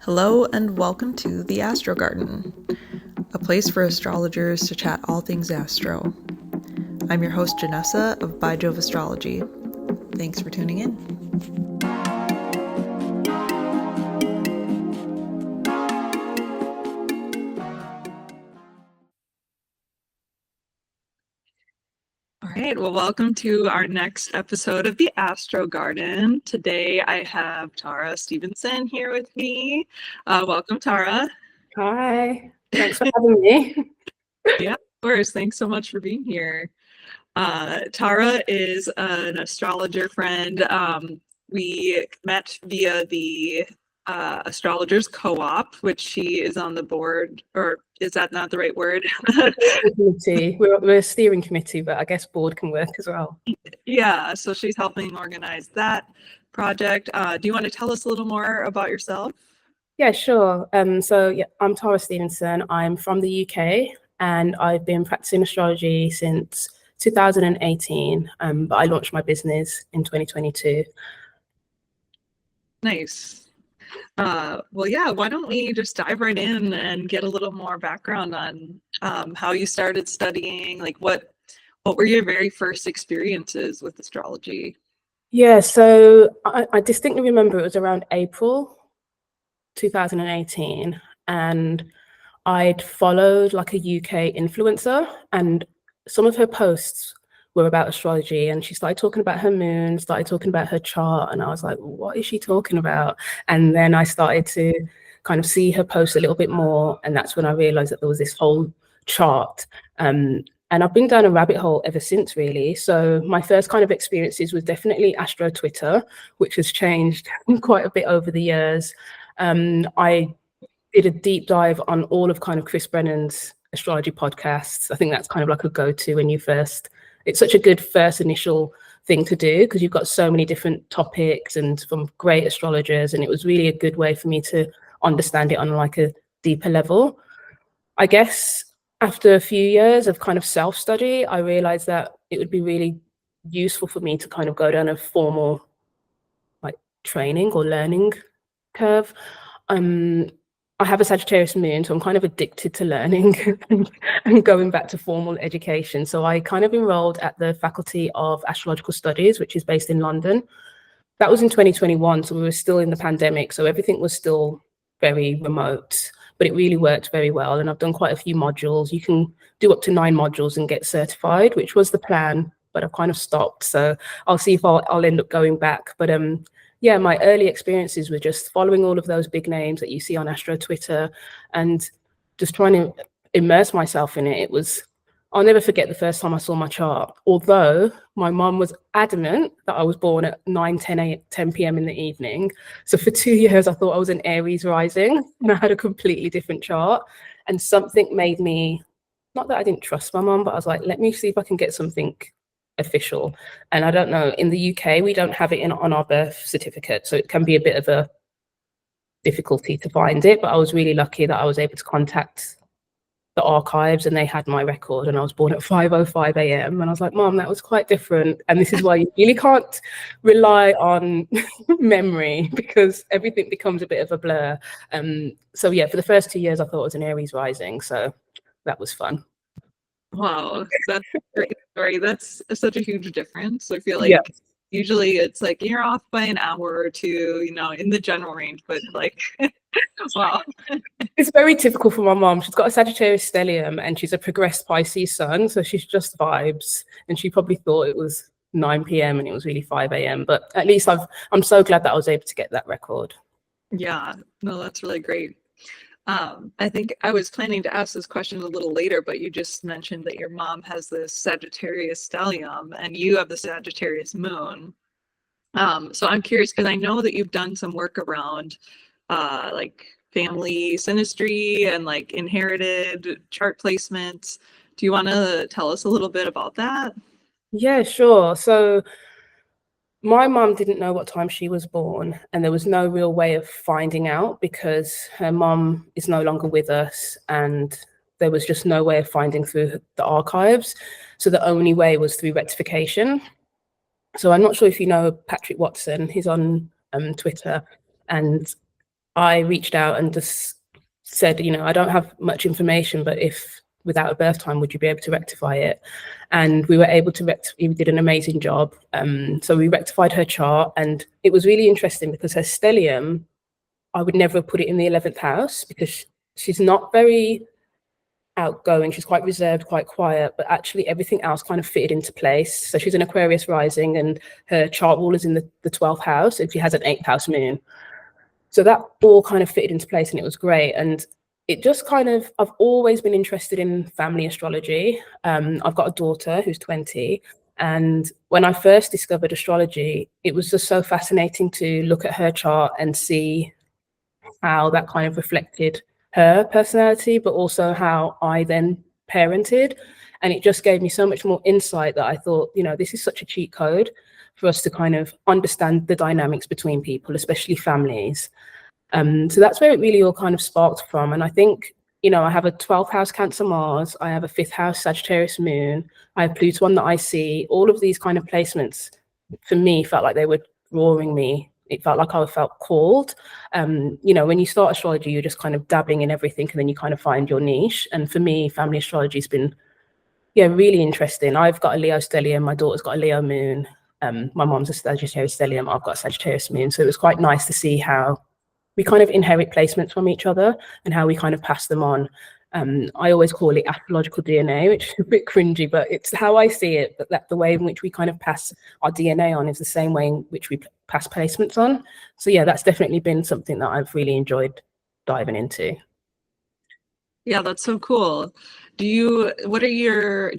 Hello and welcome to the Astro Garden, a place for astrologers to chat all things astro. I'm your host Janessa of By Jove Astrology. Thanks for tuning in. All right, well, welcome to our next episode of the Astro Garden. Today I have Tarah Stevenson here with me. Welcome, Tarah. Hi, thanks for having me. Yeah, of course. Thanks so much for being here. Tarah is an astrologer friend. We met via the Astrologers Co-Op, which she is on the board, or is that not the right word? We're a steering committee, but I guess board can work as well. Yeah, so she's helping organize that project. Do you want to tell us a little more about yourself? Yeah, sure. I'm Tarah Stevenson. I'm from the UK and I've been practicing astrology since 2018, but I launched my business in 2022. Nice. Well, yeah, why don't we just dive right in and get a little more background on how you started studying, like what were your very first experiences with astrology? Yeah, so I distinctly remember it was around April 2018, and I'd followed like a UK influencer, and some of her posts were about astrology, and she started talking about her moon, started talking about her chart, and I was like, what is she talking about? And then I started to kind of see her post a little bit more, and that's when I realized that there was this whole chart. And I've been down a rabbit hole ever since, really. So my first kind of experiences was definitely Astro Twitter, which has changed quite a bit over the years. I did a deep dive on all of kind of Chris Brennan's astrology podcasts. I think that's kind of like a go-to when you first, it's such a good first initial thing to do because you've got so many different topics and from great astrologers, and it was really a good way for me to understand it on like a deeper level. I guess after a few years of kind of self-study, I realized that it would be really useful for me to kind of go down a formal like training or learning curve. I have a Sagittarius moon, so I'm kind of addicted to learning and going back to formal education. So I kind of enrolled at the Faculty of Astrological Studies, which is based in London. That was in 2021, so we were still in the pandemic, so everything was still very remote, but it really worked very well. And I've done quite a few modules. You can do up to 9 modules and get certified, which was the plan, but I've kind of stopped. So I'll see if I'll end up going back. But yeah, my early experiences were just following all of those big names that you see on Astro Twitter and just trying to immerse myself in it. I'll never forget the first time I saw my chart, although my mum was adamant that I was born at 10 p.m. in the evening. So for 2 years, I thought I was an Aries rising and I had a completely different chart. And something made me, not that I didn't trust my mum, but I was like, let me see if I can get something official. And I don't know, in the UK, we don't have it on our birth certificate. So it can be a bit of a difficulty to find it. But I was really lucky that I was able to contact the archives and they had my record, and I was born at 5:05 a.m. and I was like, Mom, that was quite different. And this is why you really can't rely on memory because everything becomes a bit of a blur. So yeah, for the first 2 years I thought it was an Aries rising, so that was fun. Wow, that's a great story. That's such a huge difference. I feel like Yeah. usually it's like you're off by an hour or two, in the general range, but like, wow. It's very typical for my mom. She's got a Sagittarius stellium and she's a progressed Pisces sun, so she's just vibes. And she probably thought it was 9 p.m. and it was really 5 a.m. But at least I'm so glad that I was able to get that record. Yeah, no, that's really great. I think I was planning to ask this question a little later, but you just mentioned that your mom has this Sagittarius stellium and you have the Sagittarius moon. So I'm curious because I know that you've done some work around like family synastry and like inherited chart placements. Do you want to tell us a little bit about that? Yeah, sure. So my mum didn't know what time she was born, and there was no real way of finding out because her mum is no longer with us, and there was just no way of finding through the archives. So the only way was through rectification. So I'm not sure if you know Patrick Watson. He's on Twitter, and I reached out and just said, you know, I don't have much information, but if without a birth time, would you be able to rectify it? And we were able to we did an amazing job. So we rectified her chart, and it was really interesting because her stellium, I would never have put it in the 11th house because she's not very outgoing. She's quite reserved, quite quiet, but actually everything else kind of fitted into place. So she's an Aquarius rising, and her chart wall is in the 12th house, and she has an 8th house moon. So that all kind of fitted into place, and it was great. And it just kind of, I've always been interested in family astrology. I've got a daughter who's 20. And when I first discovered astrology, it was just so fascinating to look at her chart and see how that kind of reflected her personality, but also how I then parented. And it just gave me so much more insight that I thought, you know, this is such a cheat code for us to kind of understand the dynamics between people, especially families. So that's where it really all kind of sparked from. And I think, you know, I have a 12th house Cancer Mars, I have a 5th house Sagittarius Moon, I have Pluto on the IC. All of these kind of placements for me felt like they were drawing me. It felt like I felt called. You know, when you start astrology, you're just kind of dabbling in everything, and then you kind of find your niche. And for me, family astrology has been, yeah, really interesting. I've got a Leo stellium, my daughter's got a Leo moon, my mom's a Sagittarius stellium, I've got a Sagittarius moon. So it was quite nice to see how we kind of inherit placements from each other and how we kind of pass them on. I always call it astrological DNA, which is a bit cringy, but it's how I see it. But that the way in which we kind of pass our DNA on is the same way in which we pass placements on. So yeah, that's definitely been something that I've really enjoyed diving into. Yeah, that's so cool. Do you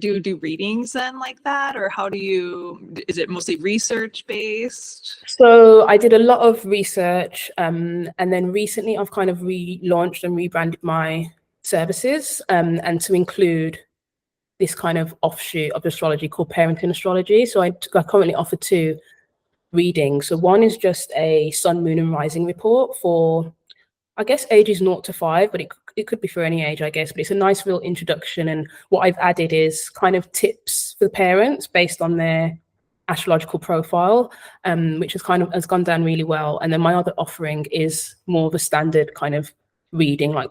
do readings then like that? Or is it mostly research based? So I did a lot of research, and then recently I've kind of relaunched and rebranded my services, and to include this kind of offshoot of astrology called parenting astrology. So I currently offer 2 readings. So one is just a sun, moon, and rising report for, I guess, ages 0 to 5, but it could be for any age, I guess. But it's a nice real introduction. And what I've added is kind of tips for the parents based on their astrological profile, which has gone down really well. And then my other offering is more of a standard kind of reading, like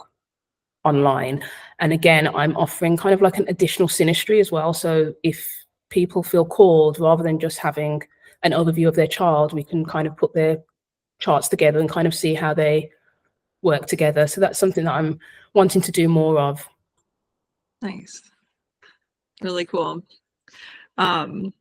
online. And again, I'm offering kind of like an additional synastry as well. So if people feel called, rather than just having an overview of their child, we can kind of put their charts together and kind of see how they work together. So that's something that I'm wanting to do more of. Nice. Really cool. I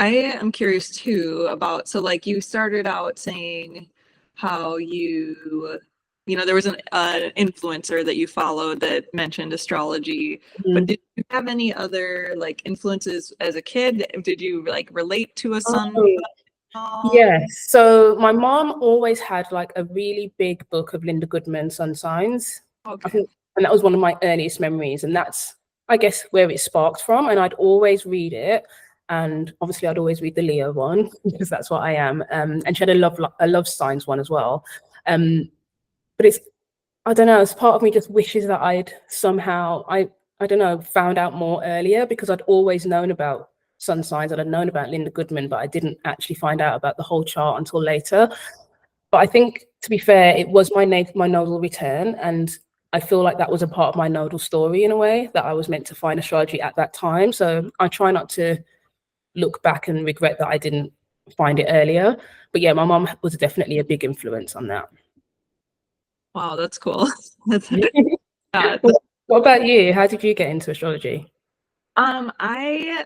am curious too about, so like you started out saying how there was an influencer that you followed that mentioned astrology, but did you have any other like influences as a kid? Did you like relate to a sun? Yes. So my mom always had like a really big book of Linda Goodman sun signs. Okay. I think, and that was one of my earliest memories. And that's, I guess, where it sparked from. And I'd always read it. And obviously I'd always read the Leo one because that's what I am. And she had a love signs one as well. But it's, I don't know, as part of me just wishes that I'd somehow, I don't know, found out more earlier, because I'd always known about sun signs and I'd known about Linda Goodman, but I didn't actually find out about the whole chart until later. But I think, to be fair, it was my nodal return, and I feel like that was a part of my nodal story in a way, that I was meant to find astrology at that time. So I try not to look back and regret that I didn't find it earlier. But yeah, my mom was definitely a big influence on that. Wow, that's cool. What about you? How did you get into astrology? I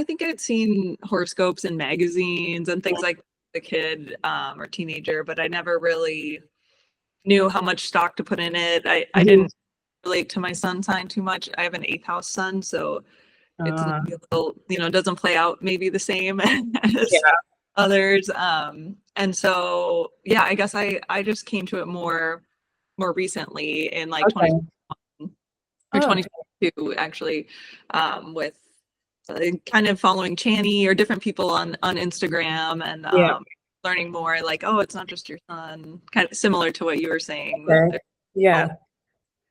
think I'd seen horoscopes in magazines and things like the kid or teenager, but I never really knew how much stock to put in it. I didn't relate to my sun sign too much. I have an 8th house sun, so it's a little, doesn't play out maybe the same as others. And so, yeah, I guess I just came to it more recently in like 2021 or 2022, actually, with kind of following Chani or different people on Instagram and learning more, like, oh, it's not just your sun, kind of similar to what you were saying.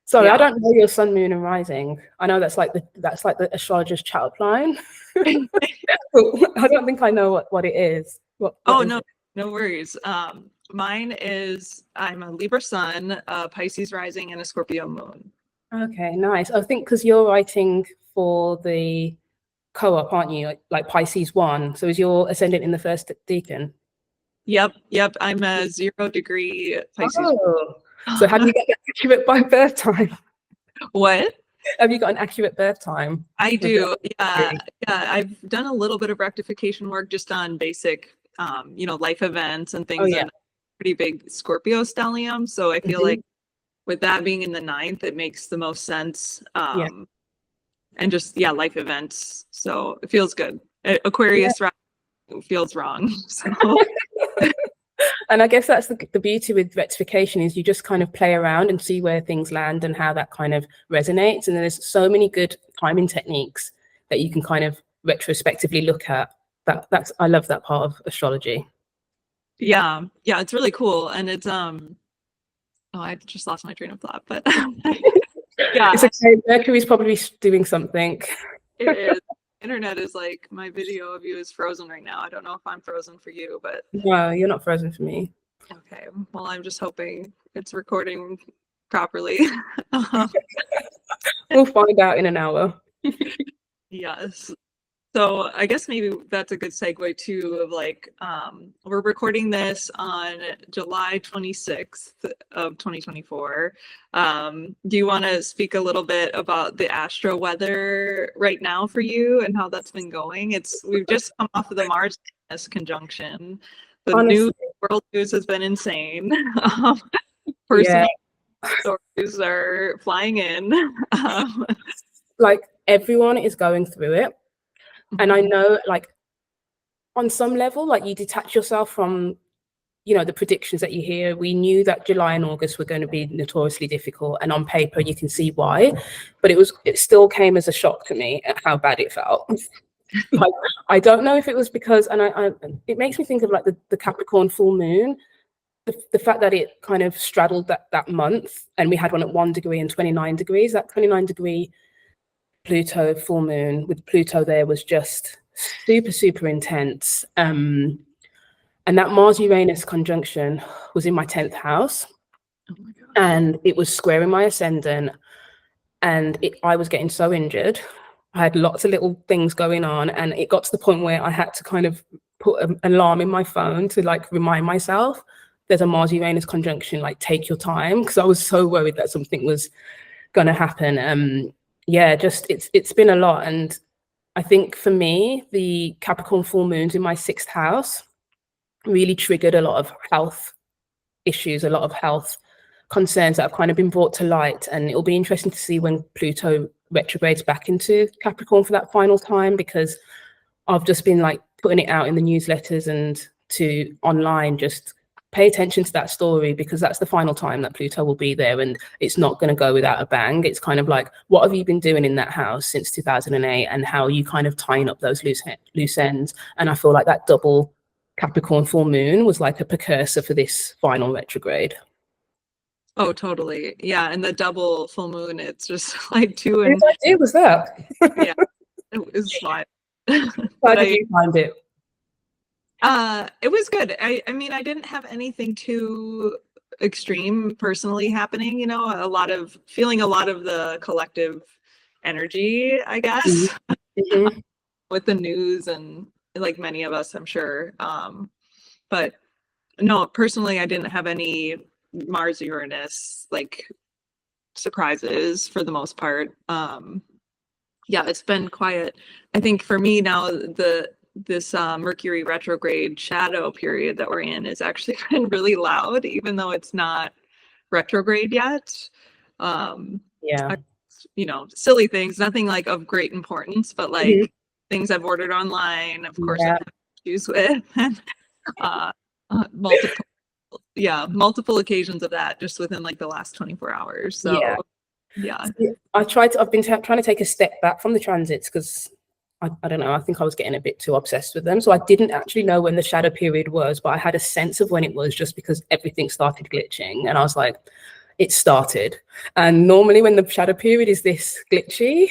Sorry, I don't know your sun, moon, and rising. I know that's like the astrologer's chat line. I don't think I know what it is. No worries. Mine is I'm a Libra sun, a Pisces rising, and a Scorpio moon. Okay, nice. I think because you're writing for the co-op, aren't you? Like Pisces 1. So is your ascendant in the first decan? Yep. I'm a 0 degree Pisces. Oh, so have you got that accurate by birth time? What? Have you got an accurate birth time? I do. Yeah. I've done a little bit of rectification work just on basic, life events and things. Oh, yeah. And pretty big Scorpio stellium. So I feel like with that being in the 9th, it makes the most sense. Yeah. And just, life events. So it feels good. Aquarius feels wrong. So. And I guess that's the beauty with rectification is you just kind of play around and see where things land and how that kind of resonates. And there's so many good timing techniques that you can kind of retrospectively look at. I love that part of astrology. Yeah, it's really cool. And it's I just lost my train of thought, but yeah. It's okay. Mercury's probably doing something. It is. Internet is like, my video of you is frozen right now. I don't know if I'm frozen for you, but No, you're not frozen for me. okay. Well, I'm just hoping it's recording properly. We'll find out in an hour. Yes. So I guess maybe that's a good segue too of like, we're recording this on July 26th of 2024. Do you want to speak a little bit about the astro weather right now for you and how that's been going? We've just come off of the Mars conjunction. The world news has been insane. Personal stories are flying in. Like everyone is going through it. And I know, like, on some level, like, you detach yourself from, the predictions that you hear. We knew that July and August were going to be notoriously difficult. And on paper, you can see why. But it still came as a shock to me at how bad it felt. Like, I don't know if it was because, and it makes me think of, like, the Capricorn full moon. The fact that it kind of straddled that month. And we had one at 1 degree and 29 degrees. That 29-degree Pluto full moon with Pluto there was just super, super intense. And that Mars-Uranus conjunction was in my 10th house. Oh my God. And it was squaring my ascendant. And I was getting so injured. I had lots of little things going on. And it got to the point where I had to kind of put an alarm in my phone to like remind myself there's a Mars-Uranus conjunction, like take your time. Because I was so worried that something was going to happen. It's been a lot. And I think for me, the Capricorn full moons in my 6th house really triggered a lot of health issues, a lot of health concerns that have kind of been brought to light. And it'll be interesting to see when Pluto retrogrades back into Capricorn for that final time, because I've just been like putting it out in the newsletters and to online, just pay attention to that story, because that's the final time that Pluto will be there, and it's not going to go without a bang. It's kind of like, what have you been doing in that house since 2008, and how are you kind of tying up those loose ends? And I feel like that double Capricorn full moon was like a precursor for this final retrograde. Oh, totally. Yeah, and the double full moon, it's just like two and Whose idea was that? Yeah, it was fun. How did you find it? It was good. I mean, I didn't have anything too extreme personally happening, feeling a lot of the collective energy, I guess, with the news and like many of us, I'm sure. But no, personally, I didn't have any Mars Uranus like surprises for the most part. It's been quiet. I think for me now, this Mercury retrograde shadow period that we're in is actually been really loud, even though it's not retrograde yet. Silly things, nothing like of great importance, but like things I've ordered online, of course, I have issues with, and multiple occasions of that just within like the last 24 hours. So I've been trying to take a step back from the transits, because I don't know, I think I was getting a bit too obsessed with them. So I didn't actually know when the shadow period was, but I had a sense of when it was, just because everything started glitching. And I was like, it started. And normally when the shadow period is this glitchy,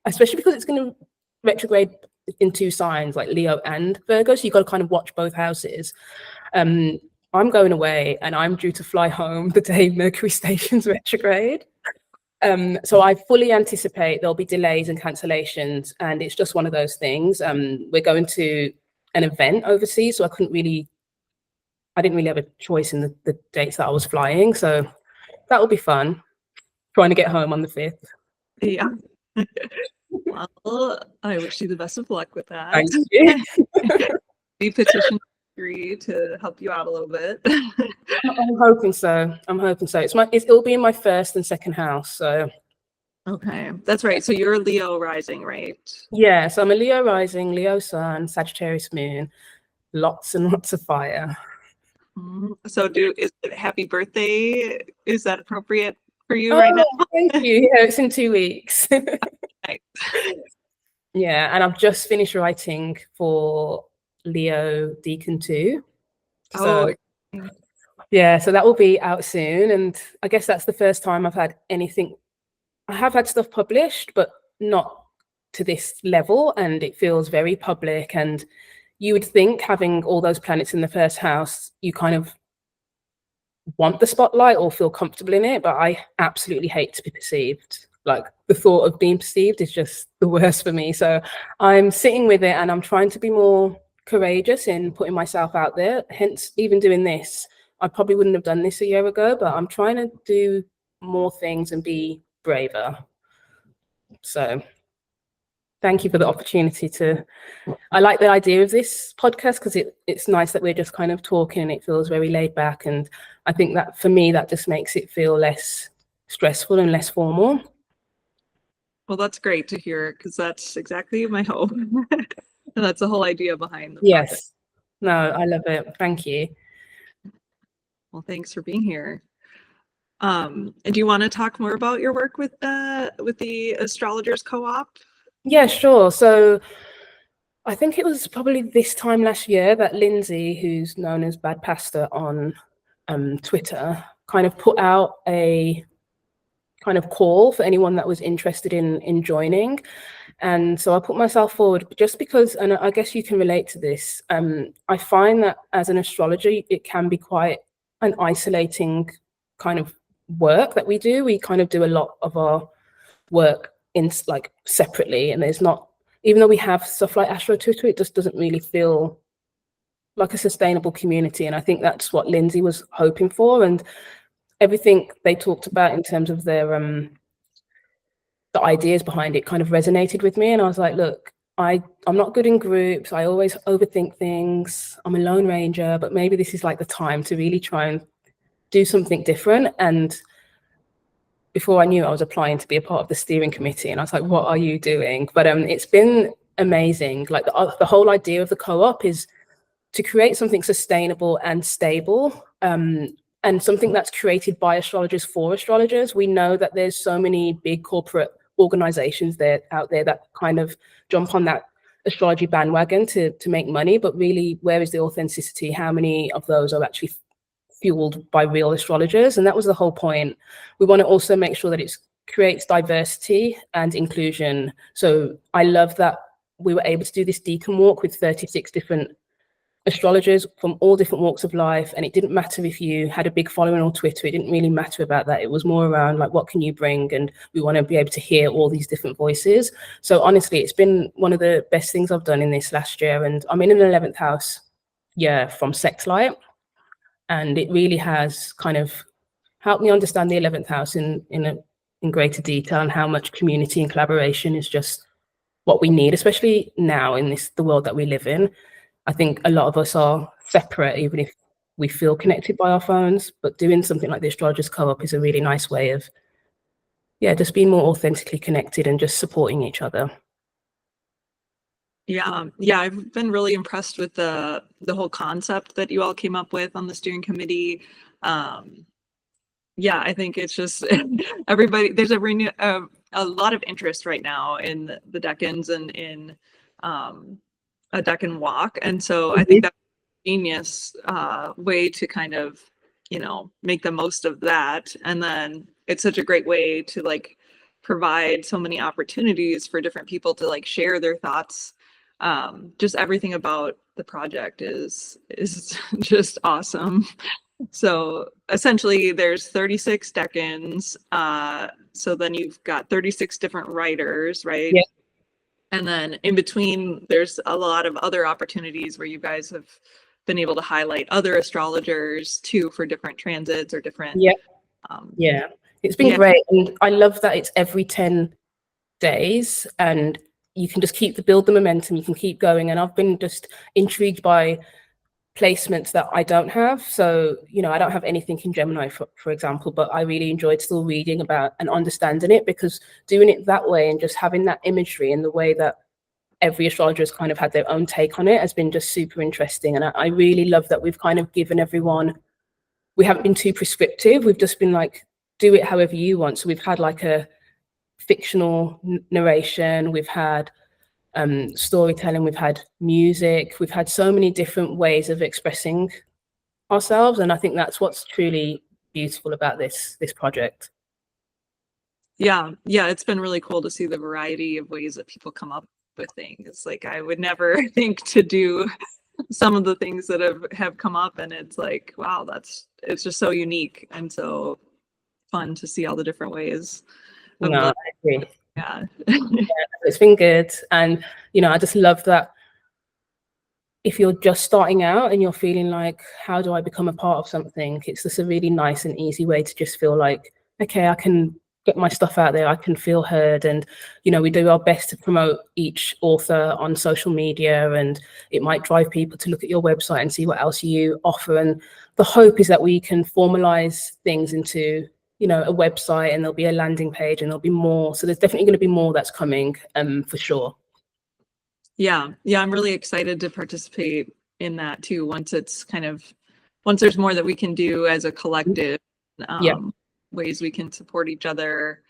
especially because it's going to retrograde in 2 signs, like Leo and Virgo, so you've got to kind of watch both houses. I'm going away and I'm due to fly home the day Mercury station's retrograde. So I fully anticipate there'll be delays and cancellations, and it's just one of those things. We're going to an event overseas, so I didn't really have a choice in the dates that I was flying. So that will be fun, trying to get home on the 5th. Yeah. Well, I wish you the best of luck with that. Thank you. The petition agree to help you out a little bit. I'm hoping so. It'll be in my first and second house. So Okay, that's right. So you're Leo rising, right? yeah, so I'm a Leo rising, Leo sun, Sagittarius moon, lots and lots of fire. So is it happy birthday? Is that appropriate for you right now? Thank you. Yeah, it's in 2 weeks. Nice. Yeah, and I've just finished writing for Leo Deacon 2. So yeah, so that will be out soon. And I guess that's the first time I've had anything. I have had stuff published, but not to this level. And it feels very public. And you would think, having all those planets in the first house, you kind of want the spotlight or feel comfortable in it. But I absolutely hate to be perceived. Like, the thought of being perceived is just the worst for me. So I'm sitting with it and I'm trying to be more courageous in putting myself out there. Hence, even doing this, I probably wouldn't have done this a year ago, but I'm trying to do more things and be braver. So thank you for the opportunity I like the idea of this podcast because it's nice that we're just kind of talking and it feels very laid back. And I think that for me, that just makes it feel less stressful and less formal. Well, that's great to hear, because that's exactly my hope. And that's the whole idea behind the Yes. project. No, I love it. Thank you. Well, thanks for being here. And do you want to talk more about your work with the Astrologers Co-op? Yeah, sure. So I think it was probably this time last year that Lindsay, who's known as Bad Pastor on Twitter, kind of put out a kind of call for anyone that was interested in joining. And so I put myself forward just because, and I guess you can relate to this, I find that as an astrologer, it can be quite an isolating kind of work that we do. We kind of do a lot of our work in like separately, and there's not, even though we have stuff like Astro Twitter, it just doesn't really feel like a sustainable community. And I think that's what Lindsay was hoping for. And everything they talked about in terms of their the ideas behind it kind of resonated with me. And I was like, look, I'm not good in groups. I always overthink things. I'm a lone ranger, but maybe this is like the time to really try and do something different. And before I knew, I was applying to be a part of the steering committee. And I was like, what are you doing? But it's been amazing. Like the whole idea of the co-op is to create something sustainable and stable, and something that's created by astrologers for astrologers. We know that there's so many big corporate organizations out there that kind of jump on that astrology bandwagon to make money, but really, where is the authenticity? How many of those are actually fueled by real astrologers? And that was the whole point. We want to also make sure that it creates diversity and inclusion. So I love that we were able to do this Deacon walk with 36 different astrologers from all different walks of life, and it didn't matter if you had a big following on Twitter. It didn't really matter about that. It was more around like, what can you bring? And we want to be able to hear all these different voices. So honestly, it's been one of the best things I've done in this last year. And I'm in an 11th house year from Sex Light, and it really has kind of helped me understand the 11th house in greater detail, and how much community and collaboration is just what we need, especially now in the world that we live in. I think a lot of us are separate, even if we feel connected by our phones, but doing something like the Astrologers Co-op is a really nice way of, just being more authentically connected and just supporting each other. Yeah, I've been really impressed with the whole concept that you all came up with on the steering committee. I think it's just everybody, there's a lot of interest right now in the decans and in a decan walk. And so I think that's a genius way to kind of, make the most of that. And then it's such a great way to like provide so many opportunities for different people to like share their thoughts just everything about the project is just awesome. So essentially there's 36 decans. So then you've got 36 different writers, right? Yeah. And then in between, there's a lot of other opportunities where you guys have been able to highlight other astrologers too for different transits or different. Yeah. Um, Yeah. It's been great. And I love that it's every 10 days and you can just build the momentum, you can keep going. And I've been just intrigued by placements that I don't have. So, you know, I don't have anything in Gemini, for example, but I really enjoyed still reading about and understanding it, because doing it that way and just having that imagery in the way that every astrologer has kind of had their own take on it has been just super interesting. And I really love that we've kind of given everyone, we haven't been too prescriptive. We've just been like, do it however you want. So we've had like a fictional narration, we've had storytelling, we've had music, we've had so many different ways of expressing ourselves, and I think that's what's truly beautiful about this project. Yeah, it's been really cool to see the variety of ways that people come up with things. Like I would never think to do some of the things that have come up, and it's like, wow, it's just so unique and so fun to see all the different ways. No, I agree. Yeah. It's been good. And, you know, I just love that if you're just starting out and you're feeling like, how do I become a part of something? It's just a really nice and easy way to just feel like, okay, I can get my stuff out there, I can feel heard. And, you know, we do our best to promote each author on social media, and it might drive people to look at your website and see what else you offer. And the hope is that we can formalize things into, you know, a website, and there'll be a landing page, and there'll be more. So there's definitely going to be more that's coming, for sure. Yeah, I'm really excited to participate in that too. Once there's more that we can do as a collective, ways we can support each other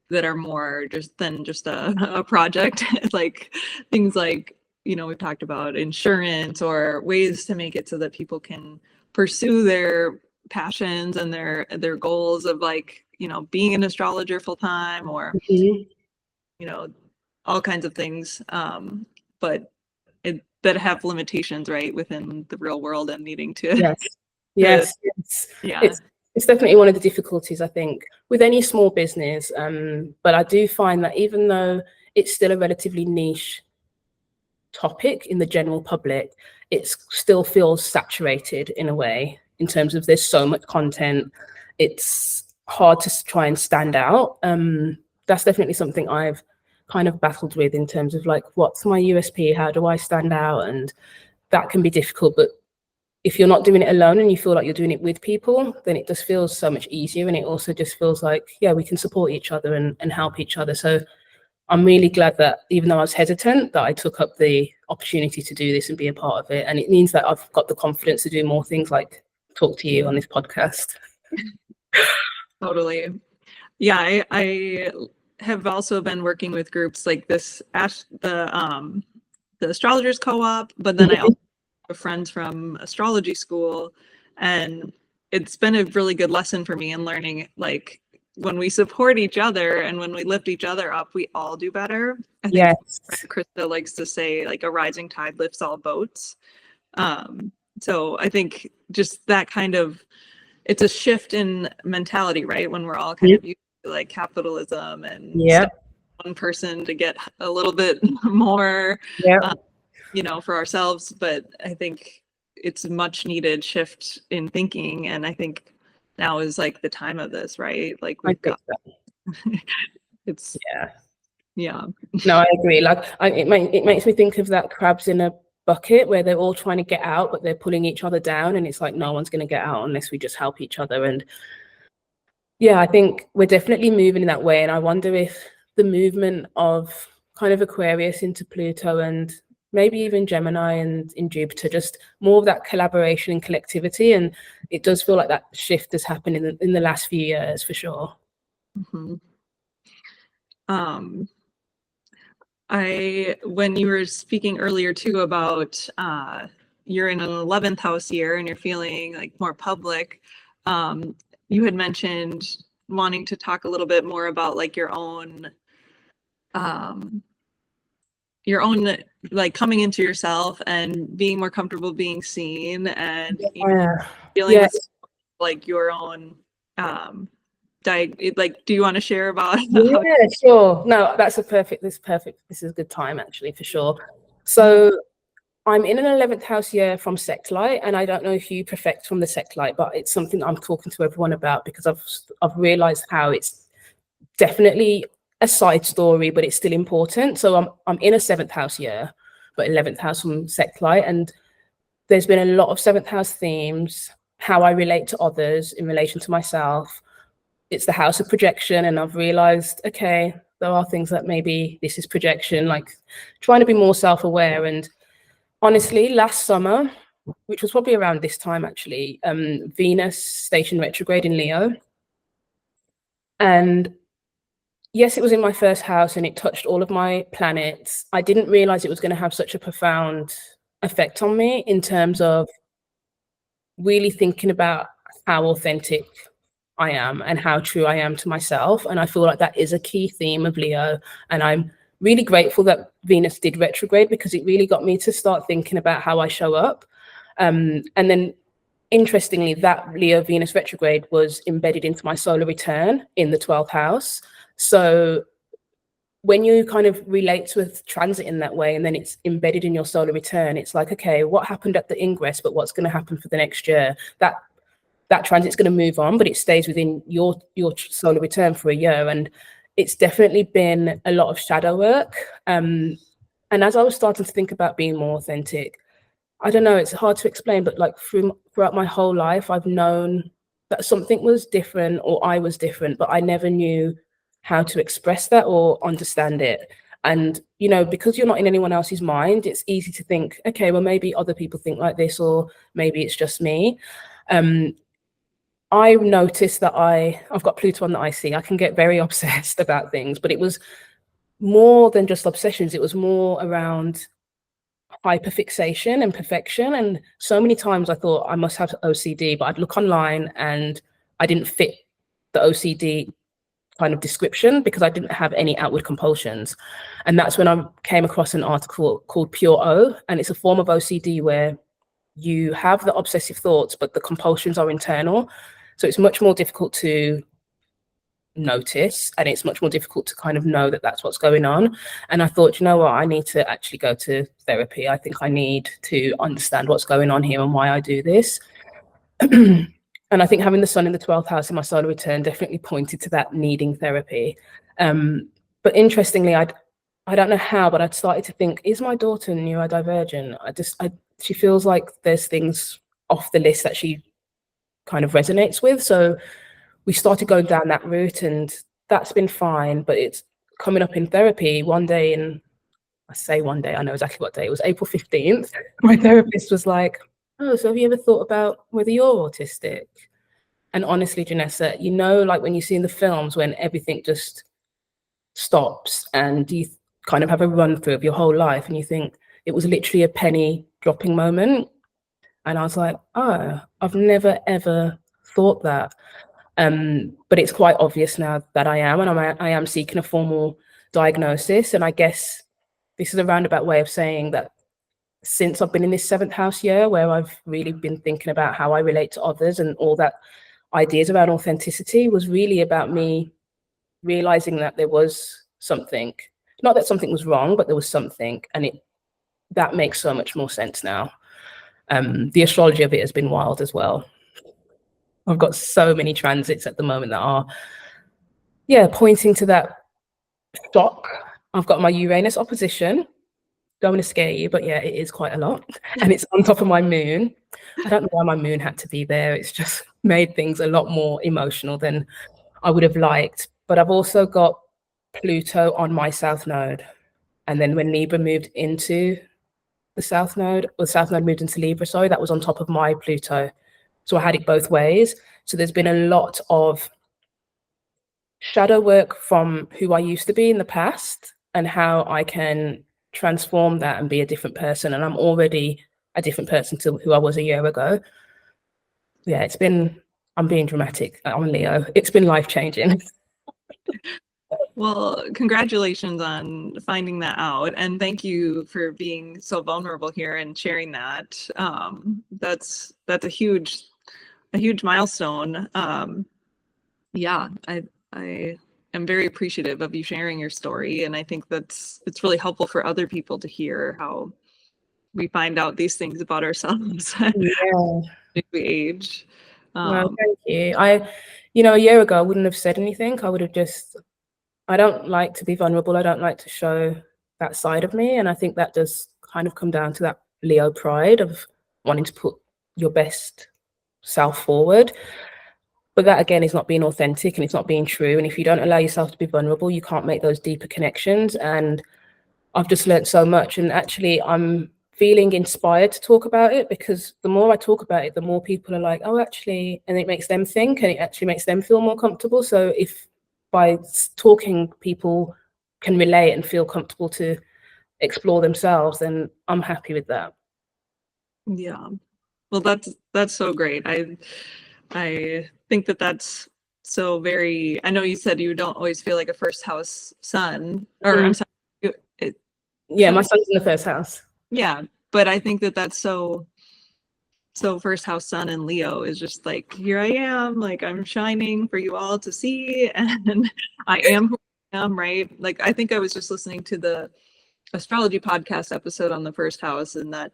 that are more than just a project. Like things like, you know, we've talked about insurance or ways to make it so that people can pursue their passions and their goals of, like, you know, being an astrologer full time, or you know, all kinds of things, but that have limitations, right, within the real world, and needing to yes. Yeah. It's definitely one of the difficulties, I think, with any small business. But I do find that even though it's still a relatively niche topic in the general public, it still feels saturated in a way, in terms of there's so much content. It's hard to try and stand out. That's definitely something I've kind of battled with, in terms of like, what's my USP? How do I stand out? And that can be difficult. But if you're not doing it alone and you feel like you're doing it with people, then it just feels so much easier. And it also just feels like, yeah, we can support each other and help each other. So I'm really glad that, even though I was hesitant, that I took up the opportunity to do this and be a part of it. And it means that I've got the confidence to do more things, like talk to you on this podcast. Totally. Yeah, I have also been working with groups like this, the Astrologers Co-op, but then I also have friends from astrology school, and it's been a really good lesson for me in learning, like, when we support each other and when we lift each other up, we all do better. I think Krista likes to say, like, a rising tide lifts all boats. So I think just that kind of, it's a shift in mentality, right? When we're all kind of used to, like, capitalism and one person to get a little bit more, you know, for ourselves. But I think it's a much needed shift in thinking. And I think now is like the time of this, right? Like we've got, it's, No, I agree. Like it makes me think of that crabs in a bucket, where they're all trying to get out, but they're pulling each other down, and it's like, no one's going to get out unless we just help each other. And yeah, I think we're definitely moving in that way. And I wonder if the movement of kind of Aquarius into Pluto, and maybe even Gemini and in Jupiter, just more of that collaboration and collectivity. And it does feel like that shift has happened in the last few years, for sure. When you were speaking earlier too about you're in an 11th house year and you're feeling like more public, you had mentioned wanting to talk a little bit more about, like, your own your own, like coming into yourself and being more comfortable being seen, and dealing with like your own like, do you want to share about yeah, sure. No, this is a good time actually, for sure. So I'm in an 11th house year from sect light, and I don't know if you perfect from the sect light, but it's something I'm talking to everyone about because I've realized how it's definitely a side story, but it's still important. So I'm in a 7th house year, but 11th house from sect light, and there's been a lot of 7th house themes, how I relate to others in relation to myself. It's the house of projection, and I've realized, okay, there are things that maybe this is projection, like trying to be more self-aware. And honestly, last summer, which was probably around this time actually, Venus stationed retrograde in Leo. And yes, it was in my first house and it touched all of my planets. I didn't realize it was going to have such a profound effect on me in terms of really thinking about how authentic I am and how true I am to myself. And I feel like that is a key theme of Leo. And I'm really grateful that Venus did retrograde because it really got me to start thinking about how I show up. And then interestingly, that Leo Venus retrograde was embedded into my solar return in the 12th house. So when you kind of relate to a transit in that way, and then it's embedded in your solar return, it's like, okay, what happened at the ingress, but what's going to happen for the next year? That transit's going to move on, but it stays within your solar return for a year. And it's definitely been a lot of shadow work. And as I was starting to think about being more authentic, I don't know, it's hard to explain, but like throughout my whole life, I've known that something was different or I was different, but I never knew how to express that or understand it. And, you know, because you're not in anyone else's mind, it's easy to think, okay, well, maybe other people think like this, or maybe it's just me. I noticed that I've got Pluto on the IC. I can get very obsessed about things, but it was more than just obsessions. It was more around hyperfixation and perfection. And so many times I thought I must have OCD, but I'd look online and I didn't fit the OCD kind of description because I didn't have any outward compulsions. And that's when I came across an article called Pure O, and it's a form of OCD where you have the obsessive thoughts, but the compulsions are internal. So it's much more difficult to notice, and it's much more difficult to kind of know that that's what's going on. And I thought, you know what, I need to actually go to therapy. I think I need to understand what's going on here and why I do this. And I think having the sun in the 12th house in my solar return definitely pointed to that needing therapy. But interestingly, I don't know how, but I'd started to think, is my daughter neurodivergent? She feels like there's things off the list that she kind of resonates with. So we started going down that route, and that's been fine. But it's coming up in therapy one day, and I say one day, I know exactly what day. It was April 15th. My therapist was like, oh, so have you ever thought about whether you're autistic? And honestly, Janessa, you know, like when you see in the films when everything just stops and you kind of have a run through of your whole life, and you think it was literally a penny dropping moment. And I was like, oh, I've never, ever thought that. But it's quite obvious now that I am, and I am seeking a formal diagnosis. And I guess this is a roundabout way of saying that since I've been in this 7th house year, where I've really been thinking about how I relate to others, and all that ideas around authenticity was really about me realizing that there was something, not that something was wrong, but there was something, and that makes so much more sense now. The astrology of it has been wild as well. I've got so many transits at the moment that are, pointing to that shock. I've got my Uranus opposition. Don't want to scare you, but yeah, it is quite a lot. And it's on top of my moon. I don't know why my moon had to be there. It's just made things a lot more emotional than I would have liked. But I've also got Pluto on my South Node. And then when Libra moved into the South Node, or the South Node moved into Libra, sorry, that was on top of my Pluto. So I had it both ways. So there's been a lot of shadow work from who I used to be in the past and how I can transform that and be a different person. And I'm already a different person to who I was a year ago. Yeah, I'm being dramatic. I'm Leo. It's been life-changing. Well, congratulations on finding that out, and thank you for being so vulnerable here and sharing that. That's a huge milestone. Yeah, I am very appreciative of you sharing your story, and I think it's really helpful for other people to hear how we find out these things about ourselves as Yeah. we age. Well, thank you. A year ago, I wouldn't have said anything. I would have just, I don't like to be vulnerable. I don't like to show that side of me. And I think that does kind of come down to that Leo pride of wanting to put your best self forward. But that again is not being authentic and it's not being true. And if you don't allow yourself to be vulnerable, you can't make those deeper connections. And I've just learned so much. And actually, I'm feeling inspired to talk about it, because the more I talk about it, the more people are like, oh, actually, and it makes them think and it actually makes them feel more comfortable. So if by talking, people can relate and feel comfortable to explore themselves, then I'm happy with that. Yeah. Well, that's so great. I think that's so very, I know you said you don't always feel like a first house son, or I'm sorry. Yeah, my son's in the first house. Yeah, but I think that's so first house sun and Leo is just like, here I am, like I'm shining for you all to see, and I am who I am, right? Like I think I was just listening to the astrology podcast episode on the first house, and that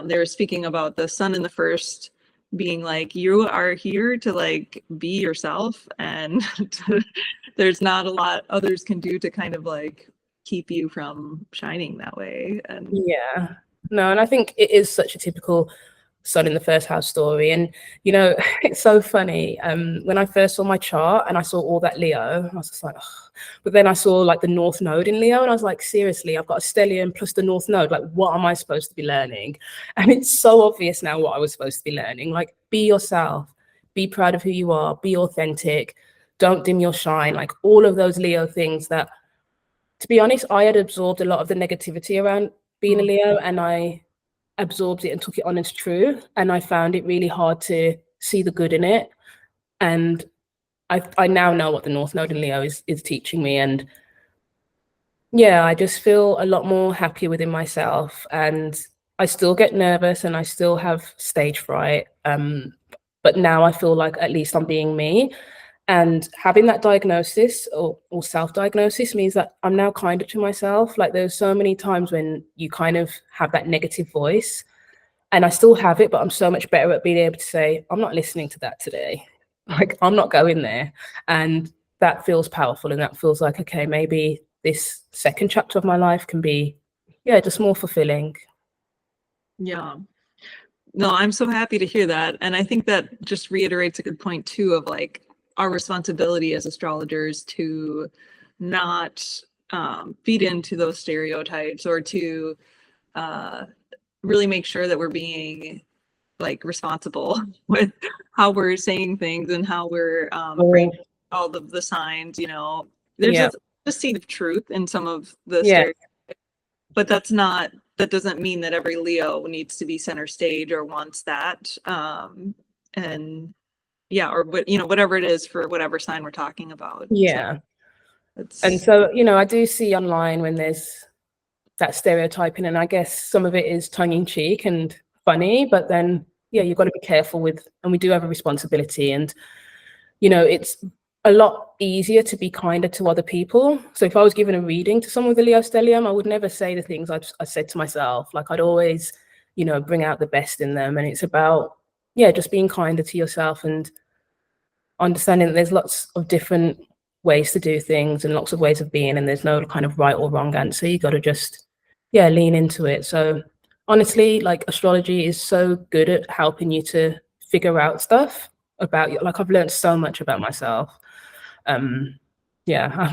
they were speaking about the sun in the first being like, you are here to like be yourself, and there's not a lot others can do to kind of like keep you from shining that way. And yeah, no, and I think it is such a typical sun in the first house story. And it's so funny, when I first saw my chart and I saw all that Leo, I was just like, ugh. But then I saw like the North Node in Leo and I was like, seriously, I've got a stellium plus the North Node, like what am I supposed to be learning? And it's so obvious now what I was supposed to be learning. Like, be yourself, be proud of who you are, be authentic, don't dim your shine, like all of those Leo things that, to be honest, I had absorbed a lot of the negativity around being a Leo, and I absorbed it and took it on as true. And I found it really hard to see the good in it. And I now know what the North Node in Leo is teaching me. And yeah, I just feel a lot more happier within myself. And I still get nervous and I still have stage fright. But now I feel like at least I'm being me. And having that diagnosis or self-diagnosis means that I'm now kinder to myself. Like there's so many times when you kind of have that negative voice, and I still have it, but I'm so much better at being able to say, I'm not listening to that today. Like I'm not going there. And that feels powerful. And that feels like, okay, maybe this second chapter of my life can be, just more fulfilling. yeah. No, I'm so happy to hear that. And I think that just reiterates a good point too of like our responsibility as astrologers to not feed into those stereotypes, or to really make sure that we're being like responsible with how we're saying things and how we're framing all of the signs. There's a seed of truth in some of the stereotypes, but that doesn't mean that every Leo needs to be center stage or wants that. And yeah, or whatever it is for whatever sign we're talking about. Yeah. And so, I do see online when there's that stereotyping, and I guess some of it is tongue in cheek and funny, but then, you've got to be careful with, and we do have a responsibility. And, it's a lot easier to be kinder to other people. So if I was given a reading to someone with a Leo stellium, I would never say the things I said to myself. Like I'd always, bring out the best in them. And it's about, just being kinder to yourself and understanding that there's lots of different ways to do things and lots of ways of being, and there's no kind of right or wrong answer. You got to just, lean into it. So honestly, like astrology is so good at helping you to figure out stuff about you. Like I've learned so much about myself. I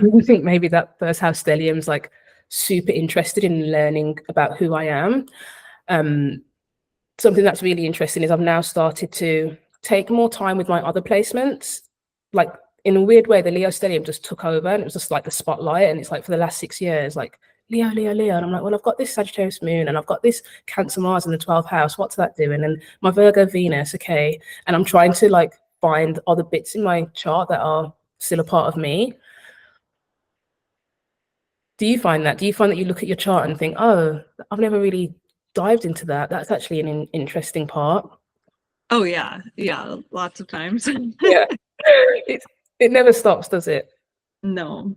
really think maybe that first house stellium's like super interested in learning about who I am. Something that's really interesting is I've now started to take more time with my other placements. Like in a weird way, the Leo stellium just took over, and it was just like the spotlight. And it's like for the last 6 years, like Leo, Leo, Leo. And I'm like, well, I've got this Sagittarius moon and I've got this Cancer Mars in the 12th house. What's that doing? And my Virgo Venus, okay. And I'm trying to like find other bits in my chart that are still a part of me. Do you find that? Do you find that you look at your chart and think, oh, I've never really dived into that? That's actually an interesting part. Oh yeah, yeah, lots of times. Yeah. It never stops, does it? No,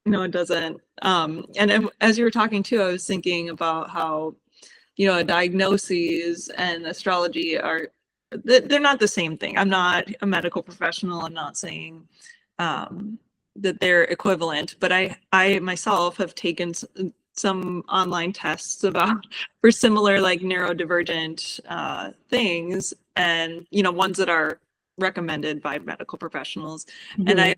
no, it doesn't. And as you were talking too, I was thinking about how, diagnoses and astrology they're not the same thing. I'm not a medical professional. I'm not saying that they're equivalent, but I myself have taken some online tests for similar like neurodivergent things, and ones that are recommended by medical professionals. And I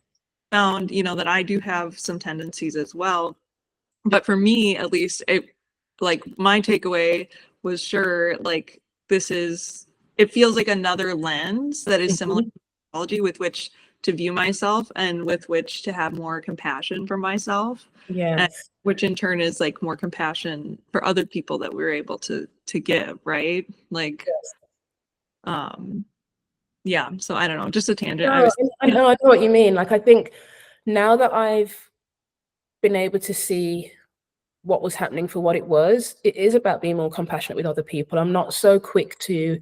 found that I do have some tendencies as well, but for me at least, like my takeaway was, sure, like it feels like another lens that is similar to astrology with which to view myself and with which to have more compassion for myself. Yes. Which in turn is like more compassion for other people that we're able to give, right? Like, yeah. So I don't know, just a tangent. No, I know what you mean. Like, I think now that I've been able to see what was happening for what it is about being more compassionate with other people. I'm not so quick to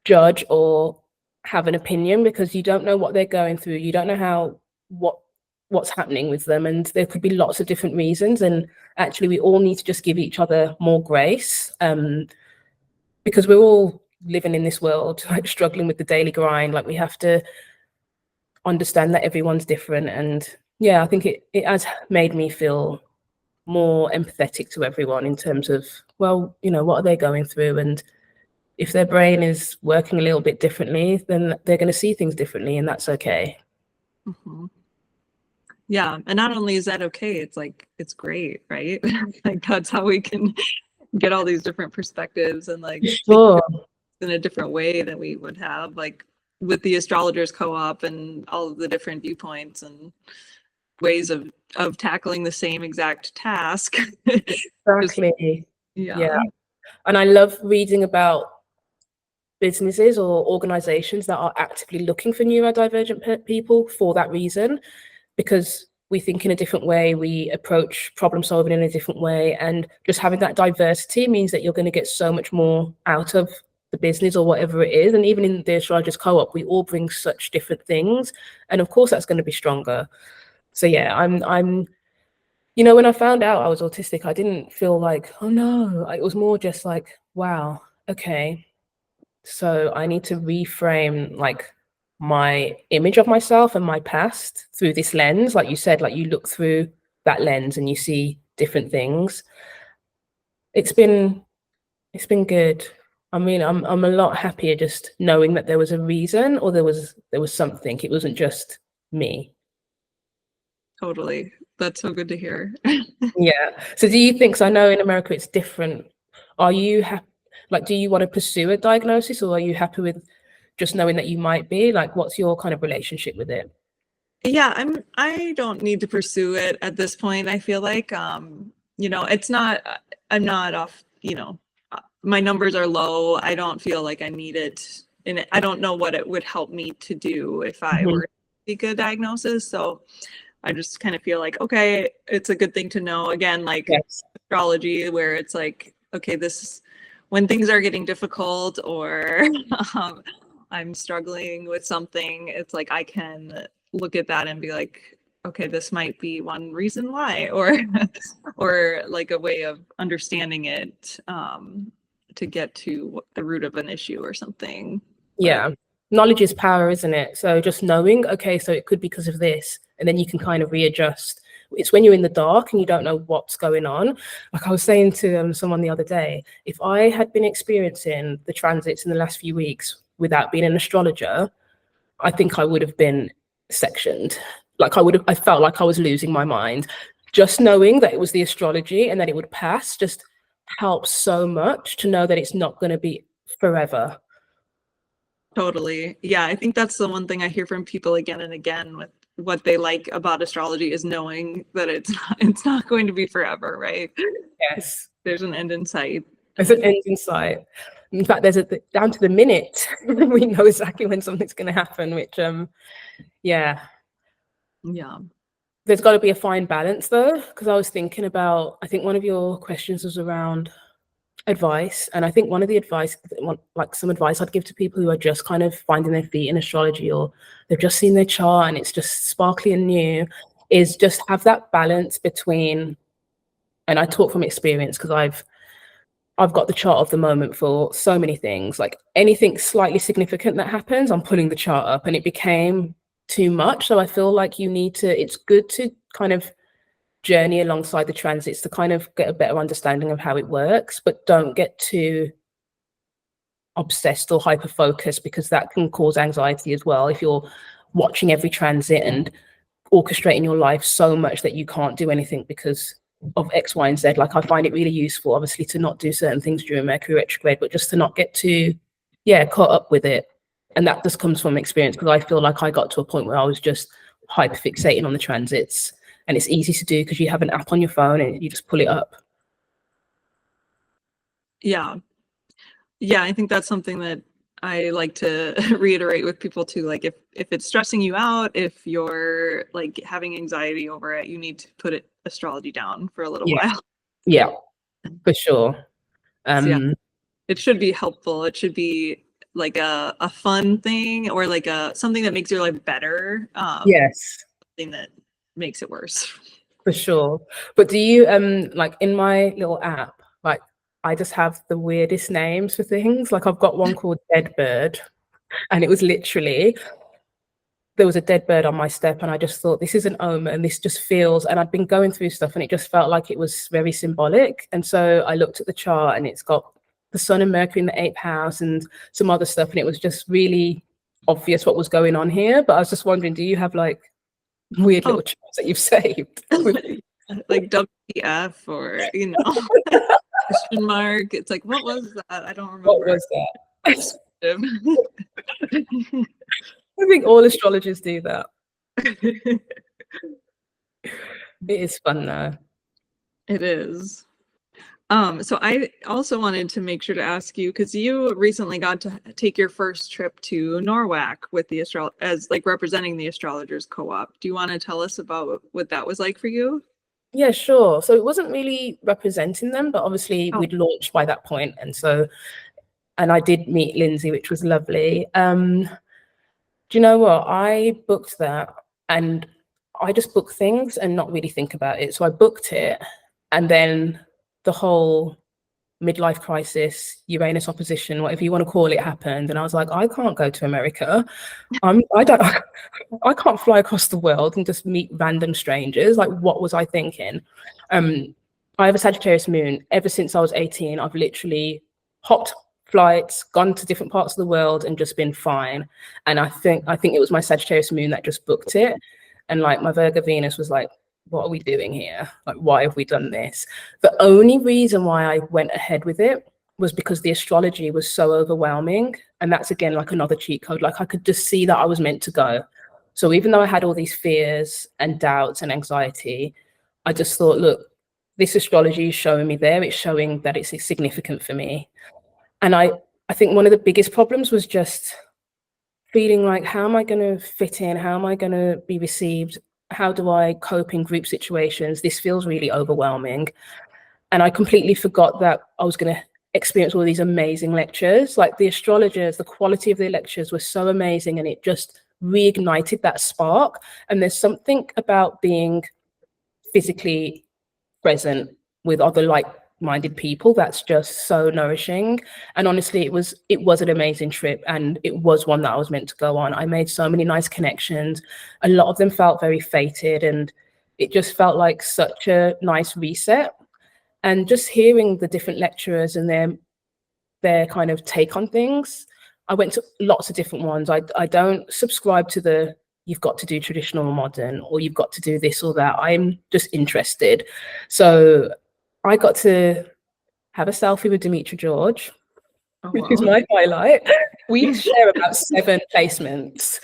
judge or have an opinion, because you don't know what they're going through. You don't know what's happening with them, and there could be lots of different reasons. And actually, we all need to just give each other more grace, because we're all living in this world, like struggling with the daily grind. Like, we have to understand that everyone's different. And yeah, I think it has made me feel more empathetic to everyone in terms of, well, what are they going through? And if their brain is working a little bit differently, then they're going to see things differently, and that's okay. Yeah. And not only is that okay, it's like, it's great, right? Like, that's how we can get all these different perspectives and like Sure. in a different way than we would have, like with the Astrologers Co-op and all of the different viewpoints and ways of tackling the same exact task. Exactly. Yeah. And I love reading about businesses or organizations that are actively looking for neurodivergent people for that reason, because we think in a different way, we approach problem solving in a different way, and just having that diversity means that you're going to get so much more out of the business or whatever it is. And even in the Astrologers Co-op, we all bring such different things, and of course that's going to be stronger. So yeah, I'm when I found out I was autistic, I didn't feel like, oh no, it was more just like, wow, okay, so I need to reframe like my image of myself and my past through this lens. Like you said, like you look through that lens and you see different things. It's been good. I mean, I'm a lot happier just knowing that there was a reason, or there was something. It wasn't just me. Totally. That's so good to hear. Yeah. So do you think, so I know in America it's different. Are you happy, like, do you want to pursue a diagnosis, or are you happy with just knowing that you might be? Like, what's your kind of relationship with it? Yeah, I don't need to pursue it at this point. I feel like it's not, I'm not off, my numbers are low. I don't feel like I need it, and I don't know what it would help me to do if I were to seek a diagnosis. So I just kind of feel like, okay, it's a good thing to know. Again, like astrology, where it's like, okay, this is when things are getting difficult, or I'm struggling with something, it's like I can look at that and be like, okay, this might be one reason why, or or like a way of understanding it, to get to the root of an issue or something. Yeah. Knowledge is power, isn't it? So just knowing, okay, so it could be because of this, and then you can kind of readjust. It's when you're in the dark and you don't know what's going on. Like I was saying to someone the other day, if I had been experiencing the transits in the last few weeks without being an astrologer, I think I would have been sectioned. Like I felt like I was losing my mind. Just knowing that it was the astrology and that it would pass just helps so much, to know that it's not going to be forever. Totally. Yeah, I think that's the one thing I hear from people again and again with what they like about astrology, is knowing that it's not going to be forever, right? Yes. There's an end in sight. There's an end in sight. In fact, there's down to the minute, we know exactly when something's going to happen, which, yeah. Yeah. there's got to be a fine balance though, because I was thinking about, I think one of your questions was around advice, and I think one of the advice, like some advice I'd give to people who are just kind of finding their feet in astrology, or they've just seen their chart and it's just sparkly and new, is just have that balance between, and I talk from experience because I've got the chart of the moment for so many things, like anything slightly significant that happens, I'm pulling the chart up, and it became too much. So I feel like it's good to kind of journey alongside the transits to kind of get a better understanding of how it works, but don't get too obsessed or hyper focused, because that can cause anxiety as well. If you're watching every transit and orchestrating your life so much that you can't do anything because of X, Y, and Z. Like, I find it really useful, obviously, to not do certain things during Mercury retrograde, but just to not get too, caught up with it. And that just comes from experience, because I feel like I got to a point where I was just hyper fixating on the transits, and it's easy to do because you have an app on your phone and you just pull it up. Yeah. I think that's something that I like to reiterate with people too. Like, if it's stressing you out, if you're like having anxiety over it, you need to put astrology down for a little while. Yeah, for sure. So it should be helpful. It should be like a fun thing, or like something that makes your life better. Yes. Something that makes it worse. For sure. But do you like, in my little app, like, I just have the weirdest names for things. Like, I've got one called Dead Bird, and it was literally, there was a dead bird on my step, and I just thought, this is an omen, this just feels, and I'd been going through stuff and it just felt like it was very symbolic. And so I looked at the chart, and it's got the Sun and Mercury in the 8th house and some other stuff, and it was just really obvious what was going on here. But I was just wondering, do you have like weird little charts that you've saved? Like WTF, or question mark. It's like, what was that? I don't remember. What was that? I think all astrologers do that. It is fun though. It is. So I also wanted to make sure to ask you, because you recently got to take your first trip to Norwalk with the as like representing the Astrologers Co-op. Do you want to tell us about what that was like for you? Yeah, sure. So it wasn't really representing them, but obviously we'd launched by that point, and I did meet Lindsay, which was lovely. Do you know what? I booked that, and I just book things and not really think about it. So I booked it, and then the whole midlife crisis, Uranus opposition, whatever you want to call it, happened, and I was like, I can't go to America. I can't fly across the world and just meet random strangers. Like, what was I thinking? I have a Sagittarius moon. Ever since I was 18, I've literally hopped flights, gone to different parts of the world, and just been fine. And I think it was my Sagittarius moon that just booked it. And like, my Virgo Venus was like, what are we doing here? Like, why have we done this? The only reason why I went ahead with it was because the astrology was so overwhelming. And that's, again, like another cheat code. Like, I could just see that I was meant to go. So even though I had all these fears and doubts and anxiety, I just thought, look, this astrology is showing me there. It's showing that it's significant for me. And I think one of the biggest problems was just feeling like, how am I going to fit in? How am I going to be received? How do I cope in group situations? This feels really overwhelming. And I completely forgot that I was going to experience all these amazing lectures. Like, the astrologers, the quality of their lectures was so amazing, and it just reignited that spark. And there's something about being physically present with other like-minded people that's just so nourishing. And honestly, it was an amazing trip, and it was one that I was meant to go on. I made so many nice connections. A lot of them felt very fated, and it just felt like such a nice reset. And just hearing the different lecturers and their kind of take on things, I went to lots of different ones. I don't subscribe to the you've got to do traditional or modern, or you've got to do this or that. I'm just interested. So I got to have a selfie with Demetra George, which is my highlight. We share about 7 placements.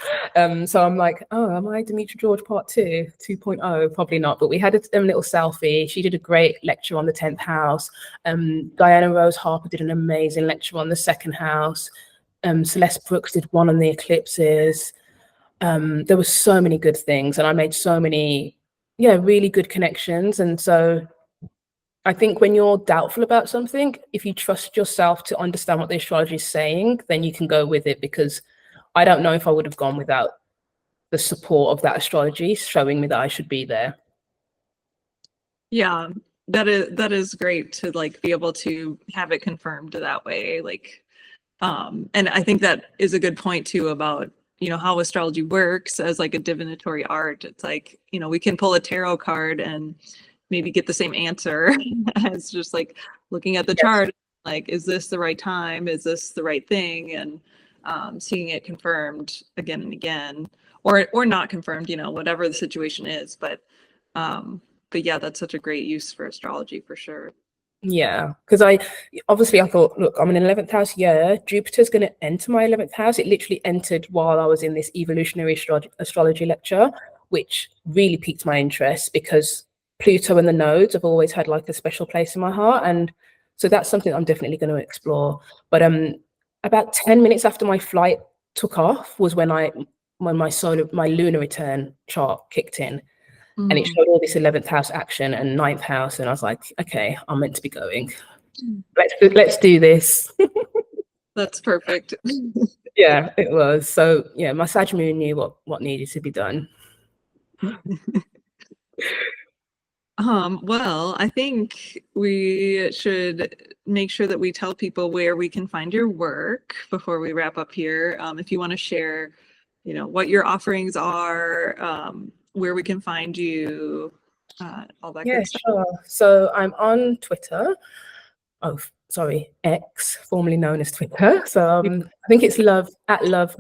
So I'm like, oh, am I Demetra George part 2, 2.0? Probably not, but we had a little selfie. She did a great lecture on the 10th house. Diana Rose Harper did an amazing lecture on the 2nd house. Celeste Brooks did one on the eclipses. There were so many good things, and I made so many yeah, really good connections. And so I think when you're doubtful about something, if you trust yourself to understand what the astrology is saying, then you can go with it, because I don't know if I would have gone without the support of that astrology showing me that I should be there. Yeah, that is great to like be able to have it confirmed that way. Like, and I think that is a good point too about, how astrology works as like a divinatory art. It's like, we can pull a tarot card and maybe get the same answer as just like looking at the Yes. chart. Like, is this the right time? Is this the right thing? And seeing it confirmed again and again, or not confirmed, whatever the situation is. But yeah, that's such a great use for astrology for sure. Yeah, because I thought, look, I'm an 11th house year. Jupiter's going to enter my 11th house. It literally entered while I was in this evolutionary astrology lecture, which really piqued my interest because Pluto and the nodes have always had like a special place in my heart. And so that's something I'm definitely going to explore. But about 10 minutes after my flight took off was when my lunar return chart kicked in. And it Mhm. showed all this 11th house action and ninth house. And I was like, okay, I'm meant to be going. Let's do this. That's perfect. Yeah, it was. So yeah, my Sag moon knew what needed to be done. Well, I think we should make sure that we tell people where we can find your work before we wrap up here. If you want to share, what your offerings are, where we can find you, all that Yeah, good stuff. sure. So I'm on Twitter. Oh, sorry, X, formerly known as Twitter. So I think it's love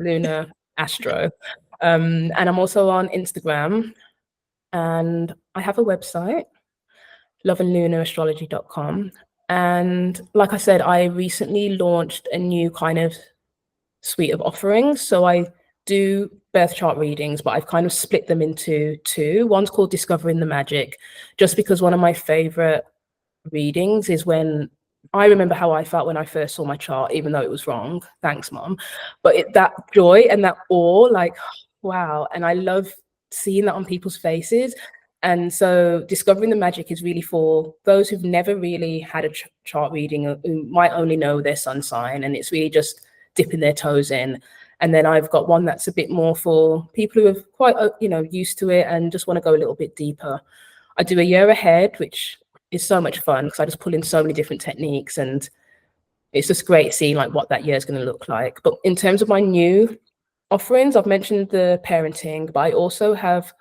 Luna Astro. And I'm also on Instagram, and I have a website, loveandlunaastrology.com. And like I said, I recently launched a new kind of suite of offerings. So I do birth chart readings, but I've kind of split them into two. One's called Discovering the Magic, just because one of my favorite readings is when I remember how I felt when I first saw my chart, even though it was wrong. Thanks, Mom. But that joy and that awe, like, wow. And I love seeing that on people's faces. And so discovering the magic is really for those who've never really had a chart reading, or who might only know their sun sign. And it's really just dipping their toes in. And then I've got one that's a bit more for people who are quite, used to it and just want to go a little bit deeper. I do a year ahead, which is so much fun because I just pull in so many different techniques, and it's just great seeing like what that year is going to look like. But in terms of my new offerings, I've mentioned the parenting, but I also have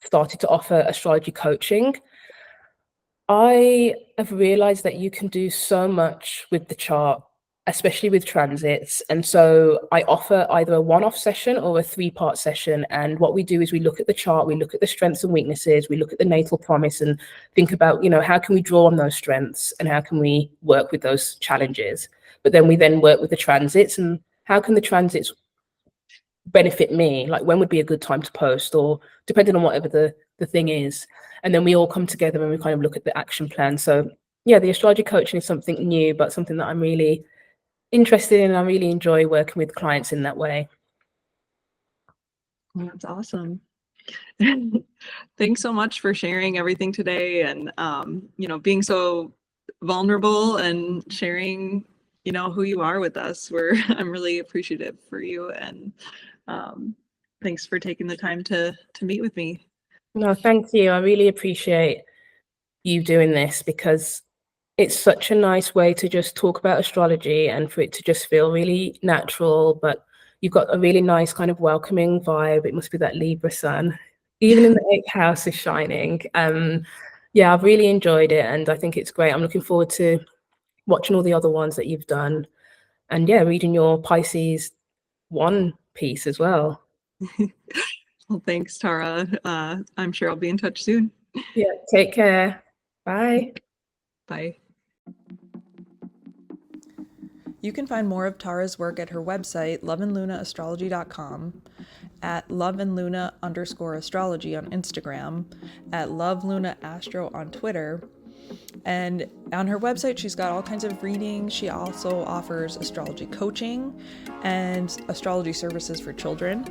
started to offer astrology coaching. I have realized that you can do so much with the chart, especially with transits. And so I offer either a one-off session or a three-part session. And what we do is we look at the chart, we look at the strengths and weaknesses, we look at the natal promise and think about, how can we draw on those strengths and how can we work with those challenges? But then we then work with the transits and how can the transits benefit me? Like when would be a good time to post, or depending on whatever the thing is. And then we all come together and we kind of look at the action plan. So yeah, the astrology coaching is something new, but something that I'm really interested in. I really enjoy working with clients in that way. That's awesome. Thanks so much for sharing everything today and being so vulnerable and sharing, who you are with us. I'm really appreciative for you, and thanks for taking the time to meet with me. No, thank you. I really appreciate you doing this because it's such a nice way to just talk about astrology and for it to just feel really natural, but you've got a really nice kind of welcoming vibe. It must be that Libra sun. Even in the 8th house is shining. Yeah, I've really enjoyed it and I think it's great. I'm looking forward to watching all the other ones that you've done. And yeah, reading your Pisces 1 piece as well. Well, thanks, Tara. I'm sure I'll be in touch soon. Yeah, take care. Bye. Bye. You can find more of Tara's work at her website, loveandlunaastrology.com, at loveandluna_astrology on Instagram, at loveluna_astro on Twitter, and on her website, she's got all kinds of readings. She also offers astrology coaching and astrology services for children.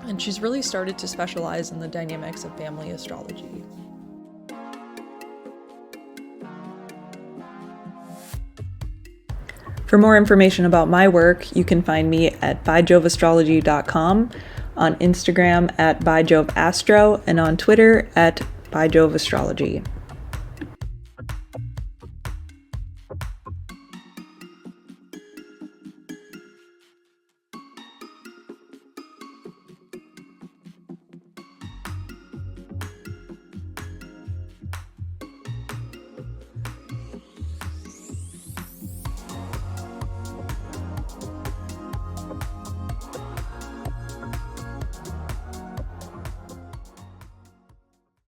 And she's really started to specialize in the dynamics of family astrology. For more information about my work, you can find me at byjoveastrology.com, on Instagram at byjoveastro, and on Twitter at byjoveastrology.